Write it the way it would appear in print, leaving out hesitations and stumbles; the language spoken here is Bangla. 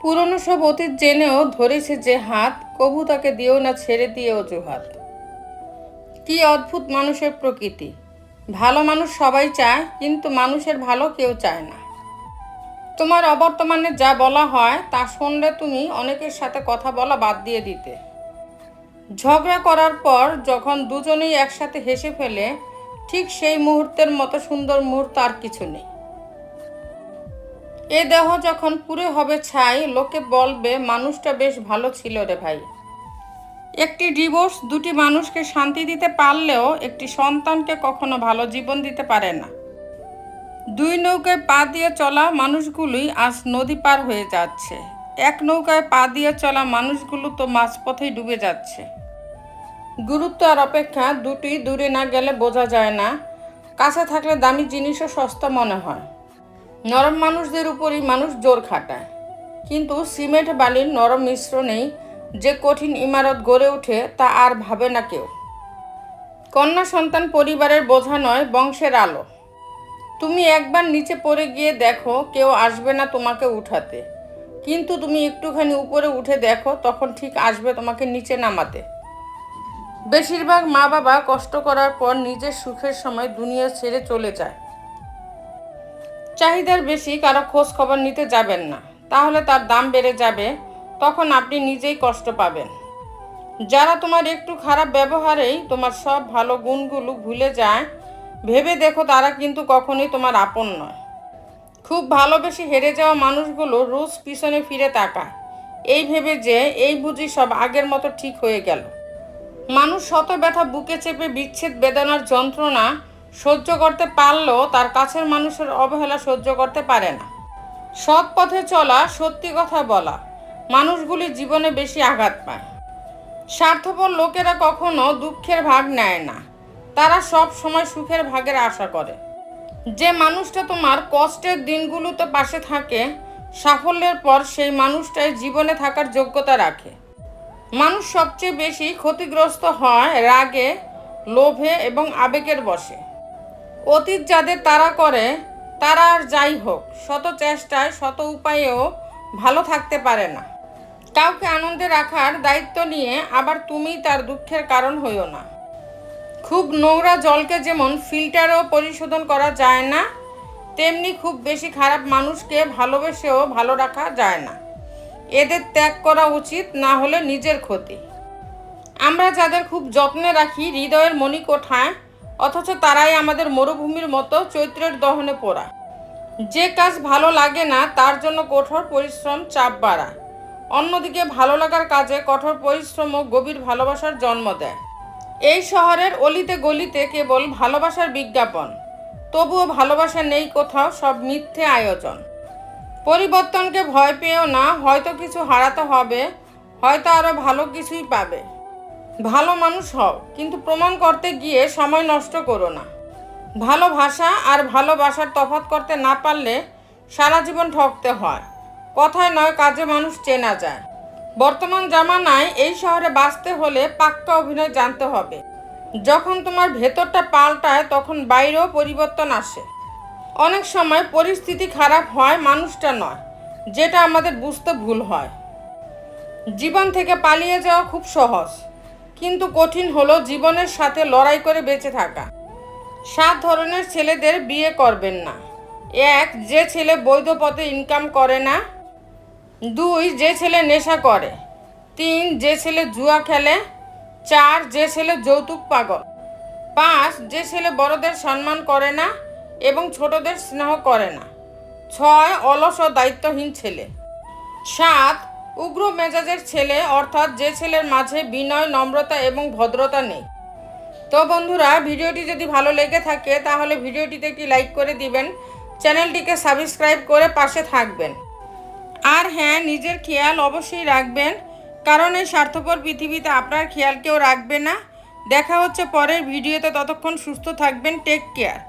পুরনো সব অতীত জেনেও ধরেছে যে হাত, কভু তাকে দিও না ছেড়ে দিয়ে অজুহাত। কি অদ্ভুত মানুষের প্রকৃতি! ভালো মানুষ সবাই চায়, কিন্তু মানুষের ভালো কেউ চায় না। তোমার অবর্তমানে যা বলা হয় তা শুনলে তুমি অনেকের সাথে কথা বলা বাদ দিয়ে দিতে। ঝগড়া করার পর যখন দুজনেই একসাথে হেসে ফেলে, ঠিক সেই মুহূর্তের মতো সুন্দর মুহূর্ত আর কিছু নেই। এ দেহ যখন পুরে হবে ছাই, লোকে বলবে মানুষটা বেশ ভালো ছিল রে ভাই। একটি ডিভোর্স দুটি মানুষকে শান্তি দিতে পারলেও একটি সন্তানকে কখনো ভালো জীবন দিতে পারে না। দুই নৌকায় পা দিয়ে চলা মানুষগুলোই আজ নদী পার হয়ে যাচ্ছে। এক নৌকায় পা দিয়ে চলা মানুষগুলো তো মাঝপথেই ডুবে যাচ্ছে। গুরুত্ব আর অপেক্ষা দুটি দূরে না গেলে বোঝা যায় না। কাছে থাকলে দামি জিনিসও সস্তা মনে হয়। নরম মানুষদের উপরই মানুষ জোর খাটায়, কিন্তু সিমেন্ট বালির নরম মিশ্রণেই যে কঠিন ইমারত গড়ে ওঠে তা আর ভাবে না কেউ। কন্যা সন্তান পরিবারের বোঝা নয়, বংশের আলো। তুমি একবার নিচে পড়ে গিয়ে দেখো, কেউ আসবে না তোমাকে উঠাতে, কিন্তু তুমি একটুখানি উপরে উঠে দেখো, তখন ঠিক আসবে তোমাকে নিচে নামাতে। বেশিরভাগ মা বাবা কষ্ট করার পর নিজের সুখের সময় দুনিয়া ছেড়ে চলে যায়। চাহিদার বেশি কারো খোঁজ খবর নিতে যাবেন না, তাহলে তার দাম বেড়ে যাবে, তখন আপনি নিজেই কষ্ট পাবেন। যারা তোমার একটু খারাপ ব্যবহারেই তোমার সব ভালো গুণগুলো ভুলে যায়, ভেবে দেখো তারা কিন্তু কখনোই তোমার আপন নয়। খুব ভালোবেসে হেরে যাওয়া মানুষগুলো রোজ পিছনে ফিরে তাকায়, এই ভেবে যে এই বুঝি সব আগের মতো ঠিক হয়ে গেল। মানুষ শত ব্যথা বুকে চেপে বিচ্ছেদ বেদনার যন্ত্রণা সহ্য করতে পারলেও তার কাছের মানুষের অবহেলা সহ্য করতে পারে না। সৎ পথে চলা, সত্যি কথা বলা মানুষগুলি জীবনে বেশি আঘাত পায়। স্বার্থপর লোকেরা কখনো দুঃখের ভাগ নেয় না, তারা সব সময় সুখের ভাগের আশা করে। যে মানুষটা তোমার কষ্টের দিনগুলোতে পাশে থাকে, সাফল্যের পর সেই মানুষটাই জীবনে থাকার যোগ্যতা রাখে। মানুষ সবচেয়ে বেশি ক্ষতিগ্রস্ত হয় রাগে, লোভে এবং আবেগের বশে। অতীত যাদের তাড়া করে, তারা আর যাই হোক শত চেষ্টায় শত উপায়েও ভালো থাকতে পারে না। কাউকে আনন্দে রাখার দায়িত্ব নিয়ে আবার তুমি তার দুঃখের কারণ হইও না। খুব নোংরা জলকে যেমন ফিল্টারেও পরিশোধন করা যায় না, তেমনি খুব বেশি খারাপ মানুষকে ভালোবেসেও ভালো রাখা যায় না। এদের ত্যাগ করা উচিত, না হলে নিজের ক্ষতি। আমরা যাদের খুব যত্নে রাখি হৃদয়ের মণিকোঠায়, অথচ তারাই আমাদের মরুভূমির মতো চৈত্রের দহনে পোড়া। যে কাজ ভালো লাগে না তার জন্য কঠোর পরিশ্রম চাপ বাড়ায়, অন্যদিকে ভালো লাগার কাজে কঠোর পরিশ্রম ও গভীর ভালোবাসার জন্ম দেয়। এই শহরের অলিতে গলিতে কেবল ভালোবাসার বিজ্ঞাপন, তবুও ভালোবাসা নেই কোথাও, সব মিথ্যে আয়োজন। পরিবর্তনকে ভয় পেও না, হয়তো কিছু হারাতে হবে, হয়তো আরও ভালো কিছুই পাবে। ভালো মানুষ হও, কিন্তু প্রমাণ করতে গিয়ে সময় নষ্ট করো না। ভালোবাসা আর ভালোবাসার তফাৎ করতে না পারলে সারা জীবন ঠকতে হয়। কথায় নয়, কাজে মানুষ চেনা যায়। বর্তমান জামানায় এই শহরে বাঁচতে হলে পাক্কা অভিনয় জানতে হবে। যখন তোমার ভেতরটা পাল্টায়, তখন বাইরেও পরিবর্তন আসে। অনেক সময় পরিস্থিতি খারাপ হয়, মানুষটা নয়, যেটা আমাদের বুঝতে ভুল হয়। জীবন থেকে পালিয়ে যাওয়া খুব সহজ, কিন্তু কঠিন হলো জীবনের সাথে লড়াই করে বেঁচে থাকা। 7 ধরনের ছেলেদের বিয়ে করবেন না। 1. যে ছেলে বৈধ পথে ইনকাম করে না। 2. যে ছেলে নেশা করে। 3. যে ছেলে জুয়া খেলে। 4. যে ছেলে যৌতুক পাগল। 5. যে ছেলে বড়দের সম্মান করে না এবং ছোটদের স্নেহ করে না। 6. অলস ও দায়িত্বহীন ছেলে। 7. উগ্র মেজাজের ছেলে, অর্থাৎ যে ছেলের মাঝে বিনয়, নম্রতা এবং ভদ্রতা নেই। তো বন্ধুরা, ভিডিওটি যদি ভালো লেগে থাকে তাহলে ভিডিওটিতে একটি লাইক করে দিবেন, চ্যানেলটিকে সাবস্ক্রাইব করে পাশে থাকবেন। আর হ্যাঁ, নিজের খেয়াল অবশ্যই রাখবেন, কারণ এই স্বার্থপর পৃথিবীতে আপনার খেয়াল কেউ রাখবে না। দেখা হচ্ছে পরের ভিডিওতে, ততক্ষণ সুস্থ থাকবেন। Take care.